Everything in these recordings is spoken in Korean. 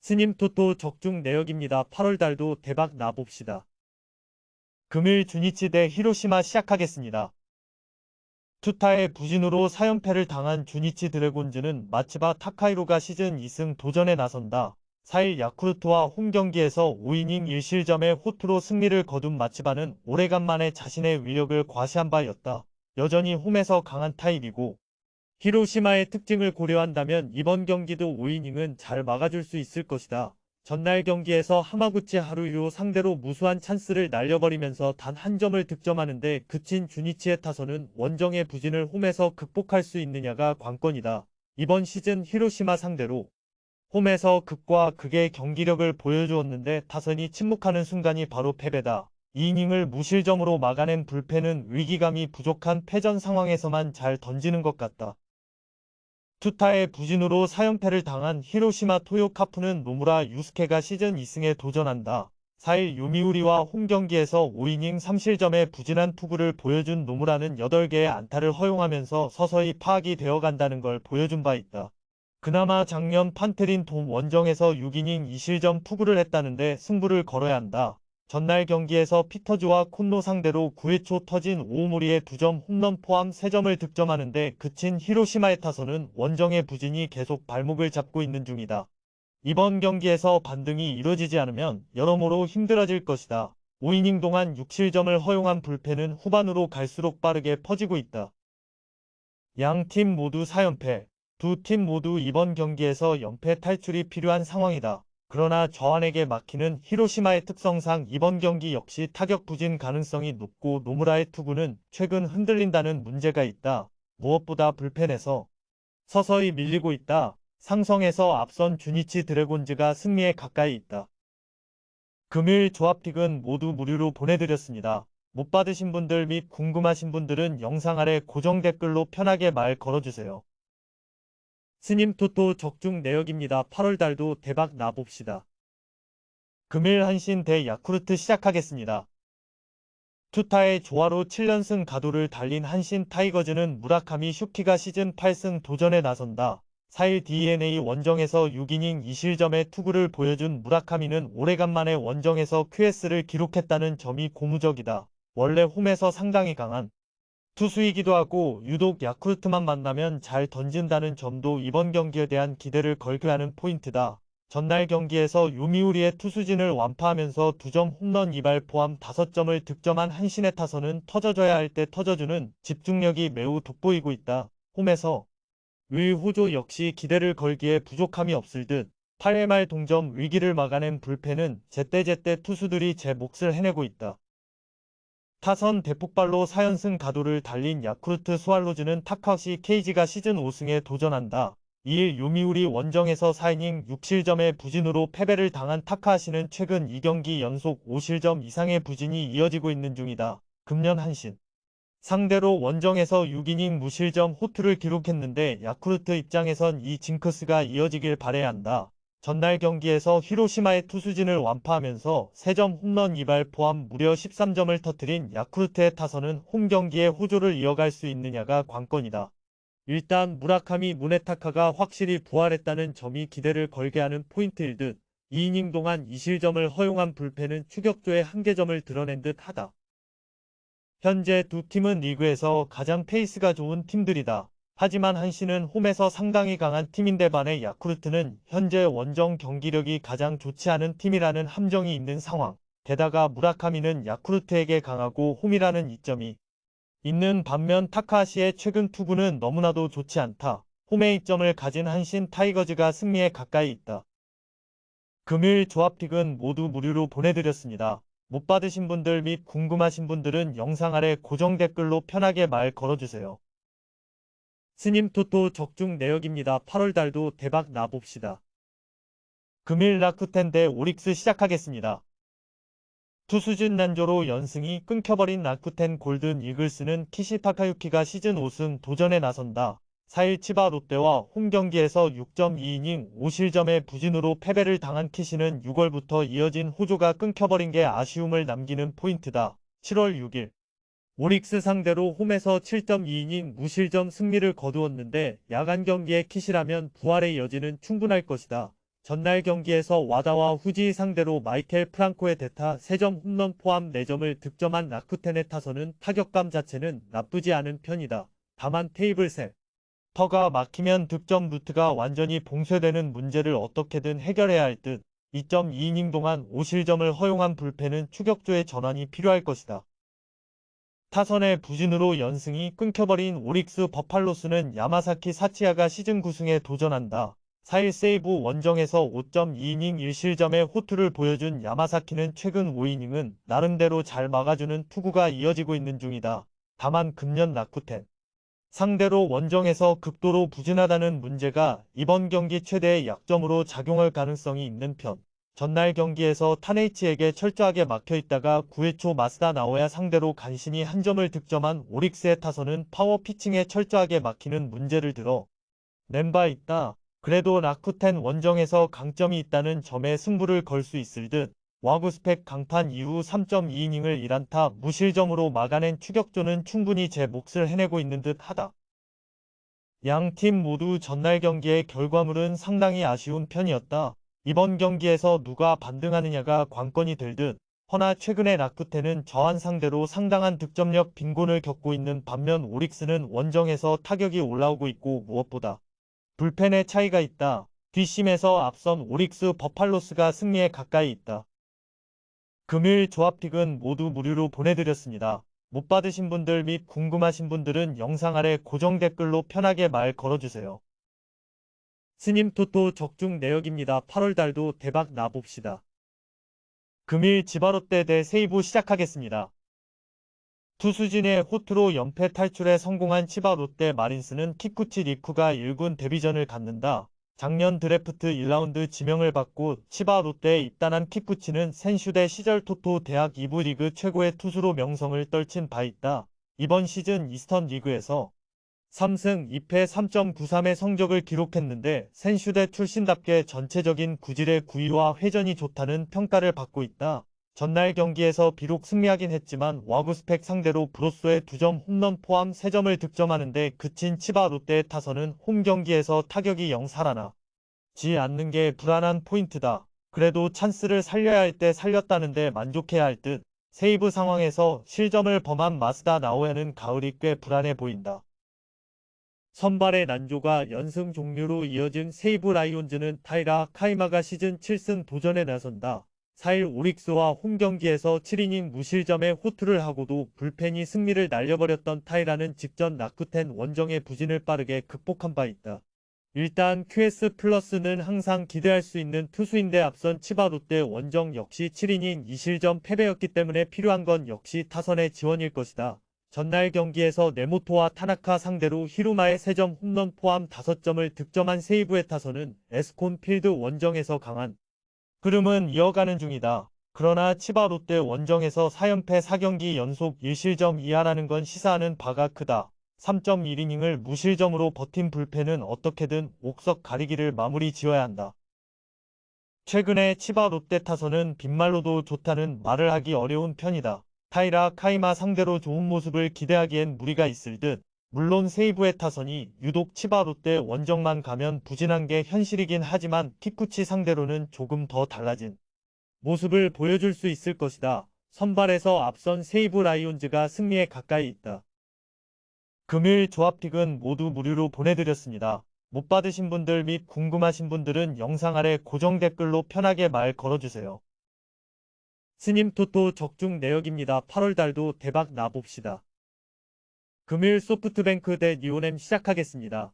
스님 토토 적중 내역입니다. 8월달도 대박 나봅시다. 금일 주니치 대 히로시마 시작하겠습니다. 투타의 부진으로 4연패를 당한 주니치 드래곤즈는 마츠바 타카히로가 시즌 2승 도전에 나선다. 4일 야쿠르트와 홈경기에서 5이닝 1실점의 호투로 승리를 거둔 마츠바는 오래간만에 자신의 위력을 과시한 바였다. 여전히 홈에서 강한 타입이고 히로시마의 특징을 고려한다면 이번 경기도 5이닝은 잘 막아줄 수 있을 것이다. 전날 경기에서 하마구치 하루이로 상대로 무수한 찬스를 날려버리면서 단 한 점을 득점하는데 그친 주니치의 타선은 원정의 부진을 홈에서 극복할 수 있느냐가 관건이다. 이번 시즌 히로시마 상대로 홈에서 극과 극의 경기력을 보여주었는데 타선이 침묵하는 순간이 바로 패배다. 2이닝을 무실점으로 막아낸 불펜은 위기감이 부족한 패전 상황에서만 잘 던지는 것 같다. 투타의 부진으로 4연패를 당한 히로시마 토요카프는 노무라 유스케가 시즌 2승에 도전한다. 4일 요미우리와 홈경기에서 5이닝 3실점의 부진한 투구를 보여준 노무라는 8개의 안타를 허용하면서 서서히 파악이 되어간다는 걸 보여준 바 있다. 그나마 작년 판테린 돔 원정에서 6이닝 2실점 투구를 했다는데 승부를 걸어야 한다. 전날 경기에서 피터즈와 콘노 상대로 9회 초 터진 오우무리의 2점 홈런 포함 3점을 득점하는데 그친 히로시마의 타선은 원정의 부진이 계속 발목을 잡고 있는 중이다. 이번 경기에서 반등이 이뤄지지 않으면 여러모로 힘들어질 것이다. 5이닝 동안 6실점을 허용한 불펜은 후반으로 갈수록 빠르게 퍼지고 있다. 양 팀 모두 4연패. 두 팀 모두 이번 경기에서 연패 탈출이 필요한 상황이다. 그러나 저안에게 막히는 히로시마의 특성상 이번 경기 역시 타격 부진 가능성이 높고 노무라의 투구는 최근 흔들린다는 문제가 있다. 무엇보다 불펜에서 서서히 밀리고 있다. 상성에서 앞선 주니치 드래곤즈가 승리에 가까이 있다. 금일 조합픽은 모두 무료로 보내드렸습니다. 못 받으신 분들 및 궁금하신 분들은 영상 아래 고정 댓글로 편하게 말 걸어주세요. 스님 토토 적중 내역입니다. 8월달도 대박 나봅시다. 금일 한신 대 야쿠르트 시작하겠습니다. 투타의 조화로 7연승 가도를 달린 한신 타이거즈는 무라카미 슈키가 시즌 8승 도전에 나선다. 4일 DNA 원정에서 6이닝 2실점의 투구를 보여준 무라카미는 오래간만에 원정에서 QS를 기록했다는 점이 고무적이다. 원래 홈에서 상당히 강한 투수이기도 하고 유독 야쿠르트만 만나면 잘 던진다는 점도 이번 경기에 대한 기대를 걸게 하는 포인트다. 전날 경기에서 요미우리의 투수진을 완파하면서 2점 홈런 2발 포함 5점을 득점한 한신의 타선은 터져줘야 할 때 터져주는 집중력이 매우 돋보이고 있다. 홈에서 의 호조 역시 기대를 걸기에 부족함이 없을 듯 8회 말 동점 위기를 막아낸 불펜은 제때제때 투수들이 제 몫을 해내고 있다. 타선 대폭발로 4연승 가도를 달린 야쿠르트 스왈로즈는 타카시 케이지가 시즌 5승에 도전한다. 2일 요미우리 원정에서 4이닝 6실점의 부진으로 패배를 당한 타카시는 최근 2경기 연속 5실점 이상의 부진이 이어지고 있는 중이다. 금년 한신 상대로 원정에서 6이닝 무실점 호투를 기록했는데 야쿠르트 입장에선 이 징크스가 이어지길 바라야 한다. 전날 경기에서 히로시마의 투수진을 완파하면서 3점 홈런 2발 포함 무려 13점을 터뜨린 야쿠르트의 타선은 홈경기에 호조를 이어갈 수 있느냐가 관건이다. 일단 무라카미 무네타카가 확실히 부활했다는 점이 기대를 걸게 하는 포인트일 듯 2이닝 동안 2실점을 허용한 불펜은 추격조의 한계점을 드러낸 듯 하다. 현재 두 팀은 리그에서 가장 페이스가 좋은 팀들이다. 하지만 한신은 홈에서 상당히 강한 팀인데 반해 야쿠르트는 현재 원정 경기력이 가장 좋지 않은 팀이라는 함정이 있는 상황. 게다가 무라카미는 야쿠르트에게 강하고 홈이라는 이점이 있는 반면 타카하시의 최근 투구는 너무나도 좋지 않다. 홈의 이점을 가진 한신 타이거즈가 승리에 가까이 있다. 금일 조합픽은 모두 무료로 보내드렸습니다. 못 받으신 분들 및 궁금하신 분들은 영상 아래 고정 댓글로 편하게 말 걸어주세요. 스님 토토 적중 내역입니다. 8월달도 대박 나봅시다. 금일 라쿠텐 대 오릭스 시작하겠습니다. 투수진 난조로 연승이 끊겨버린 라쿠텐 골든 이글스는 키시 타카유키가 시즌 5승 도전에 나선다. 4일 치바 롯데와 홈경기에서 6.2이닝 5실점의 부진으로 패배를 당한 키시는 6월부터 이어진 호조가 끊겨버린 게 아쉬움을 남기는 포인트다. 7월 6일 오릭스 상대로 홈에서 7.2이닝 무실점 승리를 거두었는데 야간 경기에 키시라면 부활의 여지는 충분할 것이다. 전날 경기에서 와다와 후지 상대로 마이켈 프랑코의 대타 3점 홈런 포함 4점을 득점한 라쿠텐의 타선은 타격감 자체는 나쁘지 않은 편이다. 다만 테이블 터가 막히면 득점 루트가 완전히 봉쇄되는 문제를 어떻게든 해결해야 할 듯 2.2이닝 동안 5실점을 허용한 불펜은 추격조의 전환이 필요할 것이다. 타선의 부진으로 연승이 끊겨버린 오릭스 버팔로스는 야마사키 사치야가 시즌 9승에 도전한다. 4일 세이브 원정에서 5.2이닝 1실점의 호투를 보여준 야마사키는 최근 5이닝은 나름대로 잘 막아주는 투구가 이어지고 있는 중이다. 다만 금년 라쿠텐 상대로 원정에서 극도로 부진하다는 문제가 이번 경기 최대의 약점으로 작용할 가능성이 있는 편. 전날 경기에서 타네이치에게 철저하게 막혀있다가 9회 초 마스다 나오야 상대로 간신히 한 점을 득점한 오릭스의 타선은 파워 피칭에 철저하게 막히는 문제를 들어 낸 바 있다. 그래도 라쿠텐 원정에서 강점이 있다는 점에 승부를 걸 수 있을 듯 와구 스펙 강판 이후 3.2이닝을 1안타 무실점으로 막아낸 추격조는 충분히 제 몫을 해내고 있는 듯 하다. 양 팀 모두 전날 경기의 결과물은 상당히 아쉬운 편이었다. 이번 경기에서 누가 반등하느냐가 관건이 될 듯. 허나 최근에 라쿠텐은 저한 상대로 상당한 득점력 빈곤을 겪고 있는 반면 오릭스는 원정에서 타격이 올라오고 있고 무엇보다 불펜의 차이가 있다. 뒷심에서 앞선 오릭스 버팔로스가 승리에 가까이 있다. 금일 조합픽은 모두 무료로 보내드렸습니다. 못 받으신 분들 및 궁금하신 분들은 영상 아래 고정 댓글로 편하게 말 걸어주세요. 스님 토토 적중 내역입니다. 8월달도 대박 나봅시다. 금일 지바롯데 대 세이부 시작하겠습니다. 투수진의 호투로 연패 탈출에 성공한 치바 롯데 마린스는 키쿠치 리쿠가 1군 데뷔전을 갖는다. 작년 드래프트 1라운드 지명을 받고 치바 롯데에 입단한 키쿠치는 센슈대 시절 토토 대학 2부 리그 최고의 투수로 명성을 떨친 바 있다. 이번 시즌 이스턴 리그에서 3승 2패 3.93의 성적을 기록했는데 센슈대 출신답게 전체적인 구질의 구위와 회전이 좋다는 평가를 받고 있다. 전날 경기에서 비록 승리하긴 했지만 와구 스펙 상대로 브로소의 2점 홈런 포함 3점을 득점하는데 그친 치바 롯데의 타선은 홈 경기에서 타격이 영 살아나지 않는 게 불안한 포인트다. 그래도 찬스를 살려야 할 때 살렸다는데 만족해야 할 듯. 세이브 상황에서 실점을 범한 마스다 나오야는 가을이 꽤 불안해 보인다. 선발의 난조가 연승 종료로 이어진 세이브 라이온즈는 타이라 카이마가 시즌 7승 도전에 나선다. 4일 오릭스와 홈경기에서 7이닝 무실점의 호투를 하고도 불펜이 승리를 날려버렸던 타이라는 직전 라쿠텐 원정의 부진을 빠르게 극복한 바 있다. 일단 QS 플러스는 항상 기대할 수 있는 투수인데 앞선 치바 롯데 원정 역시 7이닝 2실점 패배였기 때문에 필요한 건 역시 타선의 지원일 것이다. 전날 경기에서 네모토와 타나카 상대로 히루마의 3점 홈런 포함 5점을 득점한 세이브의 타선은 에스콘 필드 원정에서 강한 흐름은 이어가는 중이다. 그러나 치바 롯데 원정에서 4연패 4경기 연속 1실점 이하라는 건 시사하는 바가 크다. 3.1이닝을 무실점으로 버틴 불펜은 어떻게든 옥석 가리기를 마무리 지어야 한다. 최근에 치바 롯데 타선은 빈말로도 좋다는 말을 하기 어려운 편이다. 타이라 카이마 상대로 좋은 모습을 기대하기엔 무리가 있을 듯. 물론 세이브의 타선이 유독 치바 롯데 원정만 가면 부진한 게 현실이긴 하지만 키쿠치 상대로는 조금 더 달라진 모습을 보여줄 수 있을 것이다. 선발에서 앞선 세이브 라이온즈가 승리에 가까이 있다. 금일 조합픽은 모두 무료로 보내드렸습니다. 못 받으신 분들 및 궁금하신 분들은 영상 아래 고정 댓글로 편하게 말 걸어주세요. 스님 토토 적중 내역입니다. 8월달도 대박 나봅시다. 금일 소프트뱅크 대 니오넴 시작하겠습니다.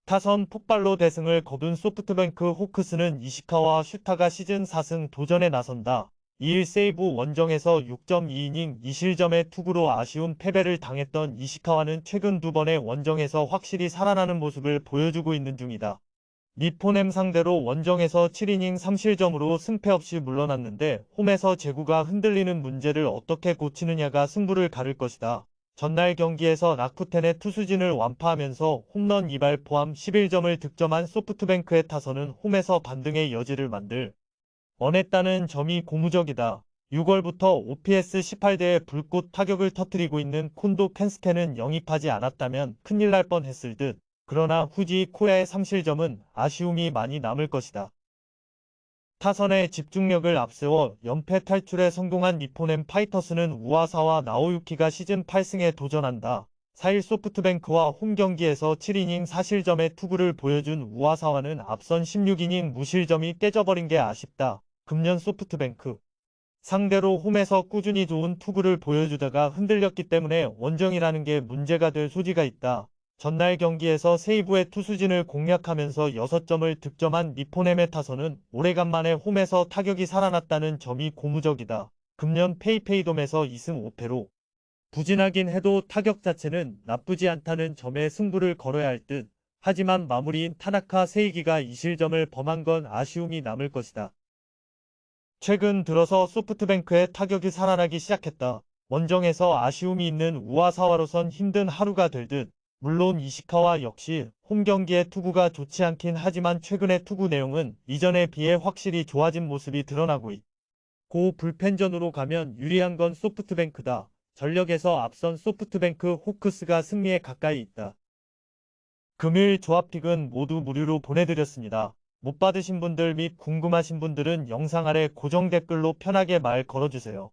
타선 폭발로 대승을 거둔 소프트뱅크 호크스는 이시카와 슈타가 시즌 4승 도전에 나선다. 2일 세이브 원정에서 6.2이닝 2실점의 투구로 아쉬운 패배를 당했던 이시카와는 최근 2번의 원정에서 확실히 살아나는 모습을 보여주고 있는 중이다. 니포넴 상대로 원정에서 7이닝 3실점으로 승패 없이 물러났는데 홈에서 제구가 흔들리는 문제를 어떻게 고치느냐가 승부를 가를 것이다. 전날 경기에서 라쿠텐의 투수진을 완파하면서 홈런 2발 포함 11점을 득점한 소프트뱅크의 타선은 홈에서 반등의 여지를 만들 원했다는 점이 고무적이다. 6월부터 OPS 18대의 불꽃 타격을 터뜨리고 있는 콘도 켄스케는 영입하지 않았다면 큰일 날 뻔했을 듯. 그러나 후지 코야의 3실점은 아쉬움이 많이 남을 것이다. 타선의 집중력을 앞세워 연패 탈출에 성공한 니폰엠 파이터스는 우와사와 나오유키가 시즌 8승에 도전한다. 4일 소프트뱅크와 홈경기에서 7이닝 4실점의 투구를 보여준 우와사와는 앞선 16이닝 무실점이 깨져버린 게 아쉽다. 금년 소프트뱅크 상대로 홈에서 꾸준히 좋은 투구를 보여주다가 흔들렸기 때문에 원정이라는 게 문제가 될 소지가 있다. 전날 경기에서 세이브의 투수진을 공략하면서 6점을 득점한 니폰엠의 타선은 오래간만에 홈에서 타격이 살아났다는 점이 고무적이다. 금년 페이페이돔에서 2승 5패로 부진하긴 해도 타격 자체는 나쁘지 않다는 점에 승부를 걸어야 할 듯. 하지만 마무리인 타나카 세이기가 2실점을 범한 건 아쉬움이 남을 것이다. 최근 들어서 소프트뱅크의 타격이 살아나기 시작했다. 원정에서 아쉬움이 있는 우와사와로선 힘든 하루가 될 듯. 물론 이시카와 역시 홈경기의 투구가 좋지 않긴 하지만 최근의 투구 내용은 이전에 비해 확실히 좋아진 모습이 드러나고 있고 불펜전으로 가면 유리한 건 소프트뱅크다. 전력에서 앞선 소프트뱅크 호크스가 승리에 가까이 있다. 금일 조합픽은 모두 무료로 보내드렸습니다. 못 받으신 분들 및 궁금하신 분들은 영상 아래 고정 댓글로 편하게 말 걸어주세요.